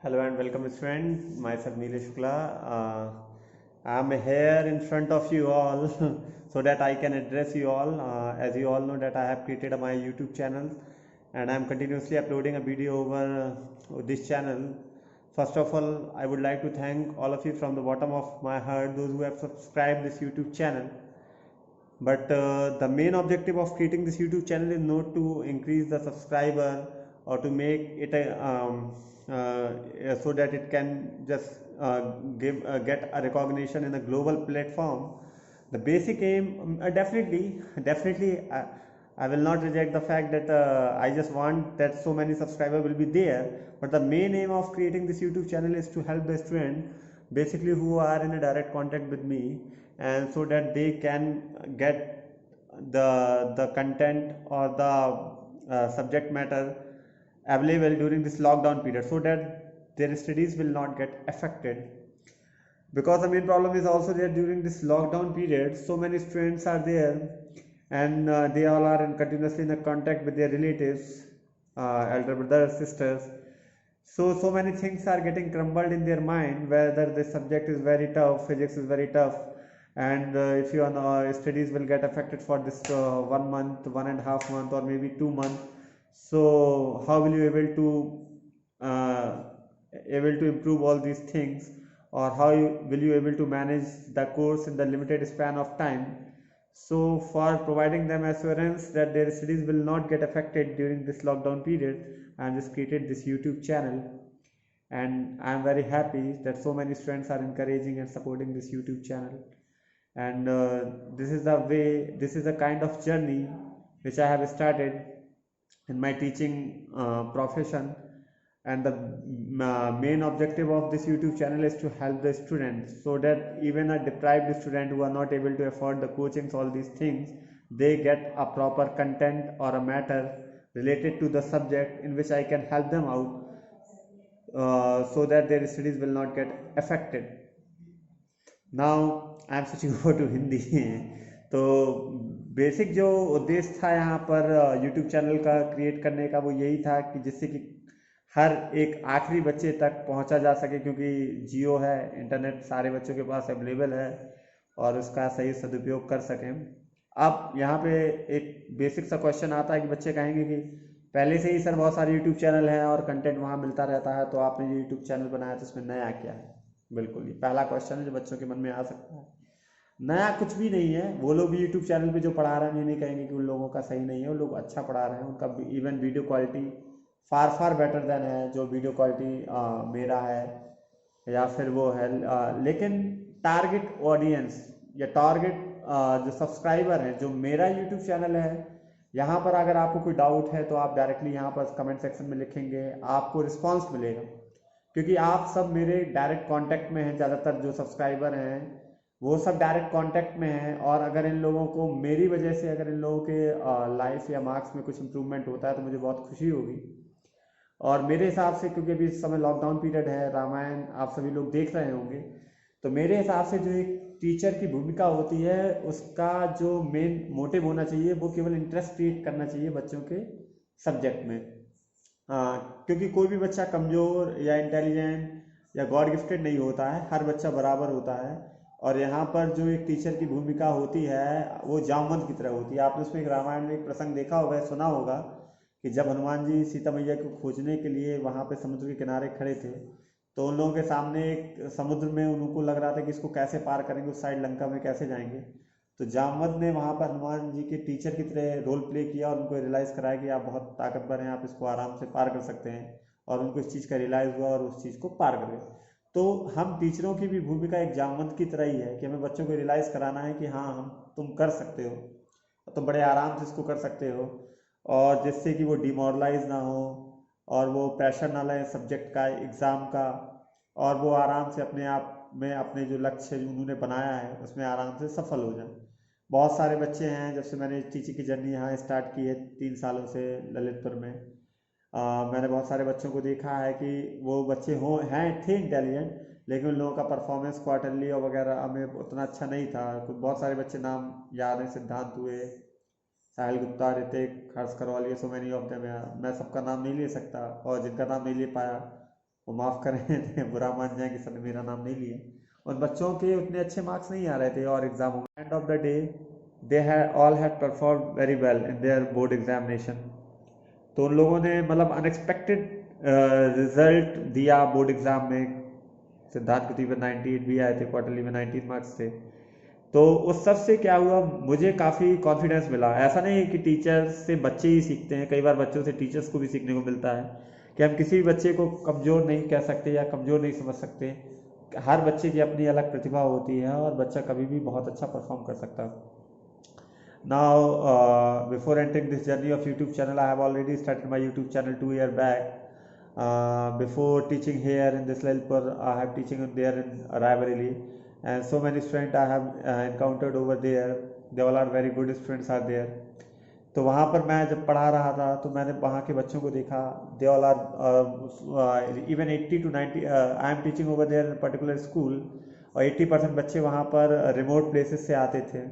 Hello and welcome, friend. Myself Neelesh Shukla. I'm here in front of you all so that I can address you all. As you all know that I have created my YouTube channel and I'm continuously uploading a video over this channel. First of all, I would like to thank all of you from the bottom of my heart, those who have subscribed this YouTube channel. But the main objective of creating this YouTube channel is not to increase the subscriber or to make it so that it can just give get a recognition in a global platform. The basic aim, definitely, I will not reject the fact that I just want that so many subscribers will be there. But the main aim of creating this YouTube channel is to help the student, basically who are in a direct contact with me, and so that they can get the content or the subject matter available during this lockdown period, so that their studies will not get affected. Because the main problem is also there during this lockdown period, so many students are there, and they all are continuously in a contact with their relatives, elder brothers, sisters. So many things are getting crumbled in their mind, whether the subject is very tough, physics is very tough, and if your studies will get affected for this 1 month, 1.5 month, or maybe 2 months. So how will you uh, able to improve all these things, or how will you able to manage the course in the limited span of time? So for providing them assurance that their studies will not get affected during this lockdown period, I just created this YouTube channel, and I am very happy that so many students are encouraging and supporting this YouTube channel. And this is the kind of journey which I have started in my teaching profession. And the main objective of this YouTube channel is to help the students, so that even a deprived student who are not able to afford the coachings, all these things, they get a proper content or a matter related to the subject in which I can help them out, so that their studies will not get affected. Now I am switching over to Hindi तो basic जो उद्देश्य था यहाँ पर YouTube channel का create करने का, वो यही था कि जिससे कि हर एक आखिरी बच्चे तक पहुँचा जा सके, क्योंकि जियो है, इंटरनेट सारे बच्चों के पास अवेलेबल है और उसका सही सदुपयोग कर सकें। अब यहाँ पे एक बेसिक सा क्वेश्चन आता है कि बच्चे कहेंगे कि पहले से ही सर बहुत सारे यूट्यूब चैनल हैं और कंटेंट वहाँ मिलता रहता है, तो आपने जो यूट्यूब चैनल बनाया तो इसमें नया क्या है? बिल्कुल, ये पहला क्वेश्चन है जो बच्चों के मन में आ सकता है। नया कुछ भी नहीं है। वो लोग भी यूट्यूब चैनल पे जो पढ़ा रहे हैं, ये नहीं कहेंगे कि उन लोगों का सही नहीं है, वो लोग अच्छा पढ़ा रहे हैं, उनका इवन वीडियो क्वालिटी फार फार बेटर देन है जो वीडियो क्वालिटी मेरा है या फिर वो है। लेकिन टारगेट ऑडियंस या टारगेट जो सब्सक्राइबर है, जो मेरा यूट्यूब चैनल है, यहाँ पर अगर आपको कोई डाउट है तो आप डायरेक्टली यहाँ पर कमेंट सेक्शन में लिखेंगे, आपको रिस्पॉन्स मिलेगा, क्योंकि आप सब मेरे डायरेक्ट कांटेक्ट में हैं। ज़्यादातर जो सब्सक्राइबर हैं वो सब डायरेक्ट कांटेक्ट में हैं, और अगर इन लोगों को मेरी वजह से, अगर इन लोगों के लाइफ या मार्क्स में कुछ इंप्रूवमेंट होता है तो मुझे बहुत खुशी होगी। और मेरे हिसाब से, क्योंकि अभी इस समय लॉकडाउन पीरियड है, रामायण आप सभी लोग देख रहे होंगे, तो मेरे हिसाब से जो एक टीचर की भूमिका होती है, उसका जो मेन मोटिव होना चाहिए वो केवल इंटरेस्ट क्रिएट करना चाहिए बच्चों के सब्जेक्ट में। क्योंकि कोई भी बच्चा कमज़ोर या इंटेलिजेंट या गॉड गिफ्टेड नहीं होता है, हर बच्चा बराबर होता है। और यहाँ पर जो एक टीचर की भूमिका होती है वो जामवंत की तरह होती है। आपने उसमें एक रामायण में एक प्रसंग देखा होगा, सुना होगा, कि जब हनुमान जी सीता मैया को खोजने के लिए वहाँ पे समुद्र के किनारे खड़े थे, तो उन लोगों के सामने एक समुद्र में उनको लग रहा था कि इसको कैसे पार करेंगे, उस साइड लंका में कैसे जाएंगे। तो जामवंत ने वहाँ पर हनुमान जी के टीचर की तरह रोल प्ले किया और उनको रियलाइज़ कराया कि आप बहुत ताकतवर हैं, आप इसको आराम से पार कर सकते हैं, और उनको इस चीज़ का रियलाइज़ हुआ और उस चीज़ को पार कर गए। तो हम टीचरों की भी भूमिका एक जामवंत की तरह ही है कि हमें बच्चों को रियलाइज़ कराना है कि हाँ, हम तुम कर सकते हो, तो बड़े आराम से इसको कर सकते हो, और जिससे कि वो डिमोरलाइज ना हो और वो प्रेशर ना लें सब्जेक्ट का, एग्ज़ाम का, और वो आराम से अपने आप में अपने जो लक्ष्य उन्होंने बनाया है उसमें आराम से सफल हो जाए। बहुत सारे बच्चे हैं, जब से मैंने टीचिंग की जर्नी यहाँ स्टार्ट की है 3 सालों से ललितपुर में, मैंने बहुत सारे बच्चों को देखा है कि वो बच्चे थे इंटेलिजेंट, लेकिन उन लोगों का परफॉर्मेंस क्वार्टरली और वगैरह हमें उतना अच्छा नहीं था। कुछ बहुत सारे बच्चे नाम याद है, सिद्धांत हुए, साहिल गुप्ता, ऋतिक, हर्ष करवाल, ये सो मैनी ऑफ देम। मैं सबका नाम नहीं ले सकता, और जिनका नाम नहीं ले पाया वो माफ़ करें बुरा मान जाए कि सर ने मेरा नाम नहीं लिया। उन बच्चों के उतने अच्छे मार्क्स नहीं आ रहे थे और exam end of the day they had all had perform very well in their board examination. तो उन लोगों ने मतलब अनएक्सपेक्टेड रिजल्ट दिया बोर्ड एग्जाम में। सिद्धार्थ गति पर 98 भी आए थे, क्वार्टरली में 19 मार्क्स थे। तो उस सब से क्या हुआ, मुझे काफ़ी कॉन्फिडेंस मिला। ऐसा नहीं है कि टीचर्स से बच्चे ही सीखते हैं, कई बार बच्चों से टीचर्स को भी सीखने को मिलता है कि हम किसी भी बच्चे को कमज़ोर नहीं कह सकते या कमज़ोर नहीं समझ सकते। हर बच्चे की अपनी अलग प्रतिभा होती है और बच्चा कभी भी बहुत अच्छा परफॉर्म कर सकता है। Now, before entering this journey of YouTube channel, I have already started my YouTube channel 2 years back. Before teaching here in this Lalitpur, I have teaching there in Raebareli, and so many students I have encountered over there. They all are very good students are there. तो वहाँ पर मैं जब पढ़ा रहा था तो मैंने वहाँ के बच्चों को देखा। They all are even 80 to 90, I am teaching over there particular school, और 80% बच्चे वहाँ पर रिमोट प्लेसेस से आते थे।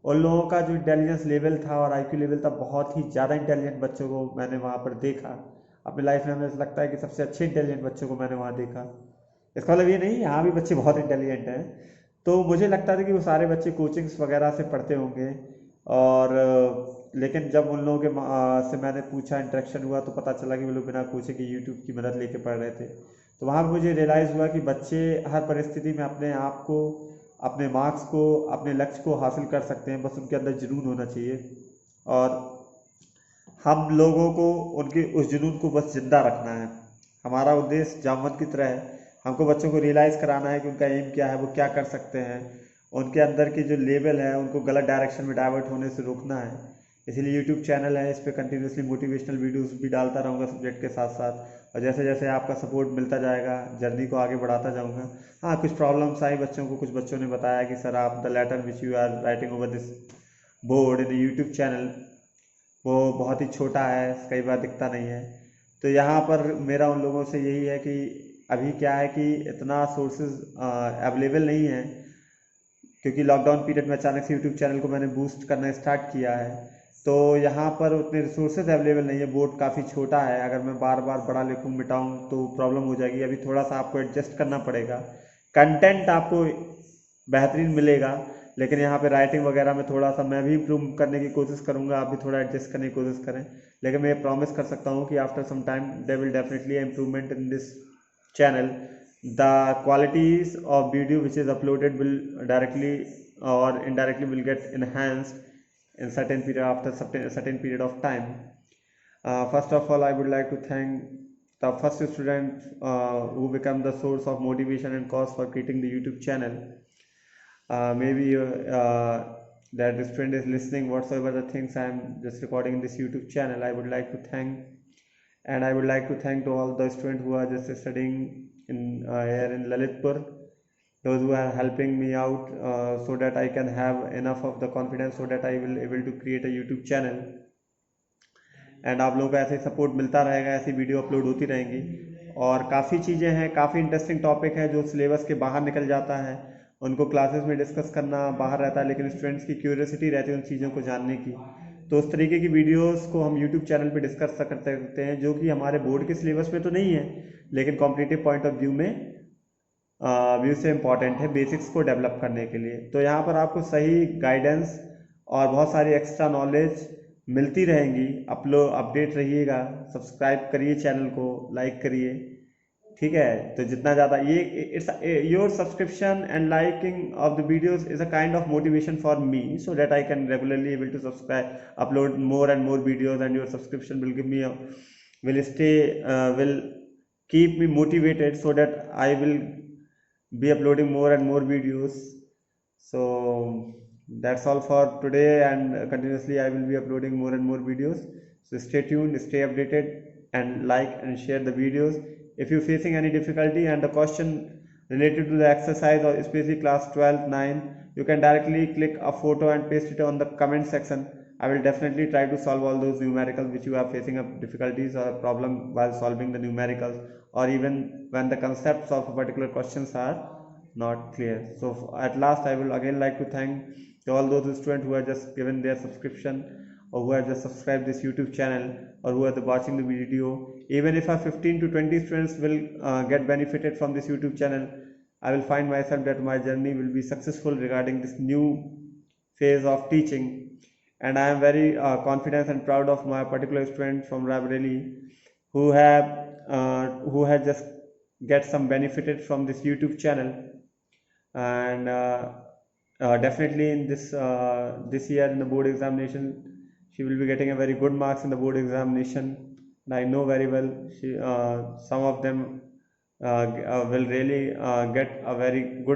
उन लोगों का जो इंटेलिजेंस लेवल था और आईक्यू लेवल था, बहुत ही ज़्यादा इंटेलिजेंट बच्चों को मैंने वहाँ पर देखा। अपनी लाइफ में हमें ऐसा लगता है कि सबसे अच्छे इंटेलिजेंट बच्चों को मैंने वहाँ देखा। इसका मतलब ये नहीं, यहाँ भी बच्चे बहुत इंटेलिजेंट हैं। तो मुझे लगता था कि वो सारे बच्चे कोचिंग्स वगैरह से पढ़ते होंगे, और लेकिन जब उन लोगों के से मैंने पूछा, इंटरेक्शन हुआ, तो पता चला कि वो लोग बिना कोचिंग के यूट्यूब की मदद लेके पढ़ रहे थे। तो वहाँ पर मुझे रियलाइज़ हुआ कि बच्चे हर परिस्थिति में अपने आप को, अपने मार्क्स को, अपने लक्ष्य को हासिल कर सकते हैं, बस उनके अंदर जुनून होना चाहिए। और हम लोगों को उनके उस जुनून को बस जिंदा रखना है। हमारा उद्देश्य जामवंत की तरह है, हमको बच्चों को रियलाइज़ कराना है कि उनका एम क्या है, वो क्या कर सकते हैं। उनके अंदर की जो लेवल है उनको गलत डायरेक्शन में डाइवर्ट होने से रोकना है। इसीलिए यूट्यूब चैनल है, इस पर कंटिन्यूसली मोटिवेशनल वीडियोस भी डालता रहूँगा सब्जेक्ट के साथ साथ, और जैसे जैसे आपका सपोर्ट मिलता जाएगा जर्नी को आगे बढ़ाता जाऊँगा। हाँ, कुछ प्रॉब्लम्स आई बच्चों को, कुछ बच्चों ने बताया कि सर आप the letter which you are writing over this board in YouTube channel, वो बहुत ही छोटा है, कई बार दिखता नहीं है। तो यहाँ पर मेरा उन लोगों से यही है कि अभी क्या है कि इतना सोर्सेज अवेलेबल नहीं है, क्योंकि लॉकडाउन पीरियड में अचानक से यूट्यूब चैनल को मैंने बूस्ट करना स्टार्ट किया है। तो यहाँ पर उतने रिसोर्सेज अवेलेबल नहीं है, बोर्ड काफ़ी छोटा है। अगर मैं बार बार बड़ा लिखूँ मिटाऊँ तो प्रॉब्लम हो जाएगी। अभी थोड़ा सा आपको एडजस्ट करना पड़ेगा, कंटेंट आपको बेहतरीन मिलेगा, लेकिन यहाँ पे राइटिंग वगैरह में थोड़ा सा मैं भी इम्प्रूव करने की कोशिश करूँगा, आप भी थोड़ा एडजस्ट करने की कोशिश करें। लेकिन मैं प्रॉमिस कर सकता हूँ कि after some time there will definitely improvement in this channel. The qualities of video which is uploaded will directly or indirectly will get enhanced in certain period, after certain period of time. First of all, I would like to thank the first student who become the source of motivation and cause for creating the YouTube channel. Maybe that the student is listening whatsoever the things I am just recording in this YouTube channel, I would like to thank. And I would like to thank to all the students who are just studying in here in Lalitpur, those who are helping me out so that I can have enough of the confidence so that I will able to create a YouTube channel. And आप लोगों का ऐसे support मिलता रहेगा, ऐसी video upload होती रहेंगी। और काफ़ी चीज़ें हैं, काफ़ी इंटरेस्टिंग टॉपिक है जो सिलेबस के बाहर निकल जाता है, उनको क्लासेस में डिस्कस करना बाहर रहता है, लेकिन स्टूडेंट्स की क्यूरियोसिटी रहती है उन चीज़ों को जानने की। तो उस तरीके की वीडियोस को हम यूट्यूब चैनल पे डिस्कस करते हैं, जो कि हमारे बोर्ड के सिलेबस में तो नहीं है, लेकिन कॉम्पिटिटिव पॉइंट ऑफ व्यू में व्यू से इम्पॉर्टेंट है बेसिक्स को डेवलप करने के लिए। तो यहाँ पर आपको सही गाइडेंस और बहुत सारी एक्स्ट्रा नॉलेज मिलती रहेंगी। अपडेट रहिएगा, सब्सक्राइब करिए चैनल को, लाइक करिए, ठीक है। तो जितना ज़्यादा ये it's your subscription and liking of the videos is a kind of motivation for me, so that I can regularly able to subscribe, upload more and more videos, and your subscription will give me will keep me motivated so that I will be uploading more and more videos. So that's all for today, and continuously I will be uploading more and more videos. So stay tuned, stay updated, and like and share the videos. If you're facing any difficulty and the question related to the exercise, or especially class 12 9, you can directly click a photo and paste it on the comment section. I will definitely try to solve all those numericals which you are facing up difficulties or problem while solving the numericals, or even when the concepts of particular questions are not clear. So at last I will again like to thank all those students who have just given their subscription, or who have just subscribed this YouTube channel, or who are watching the video. even if 15 to 20 students will get benefited from this YouTube channel, I will find myself that my journey will be successful regarding this new phase of teaching. And I am very confident and proud of my particular student from Raebareli who have just get some benefited from this YouTube channel. And definitely in this year in the board examination, she will be getting a very good marks in the board examination. And I know very well some of them will really get a very good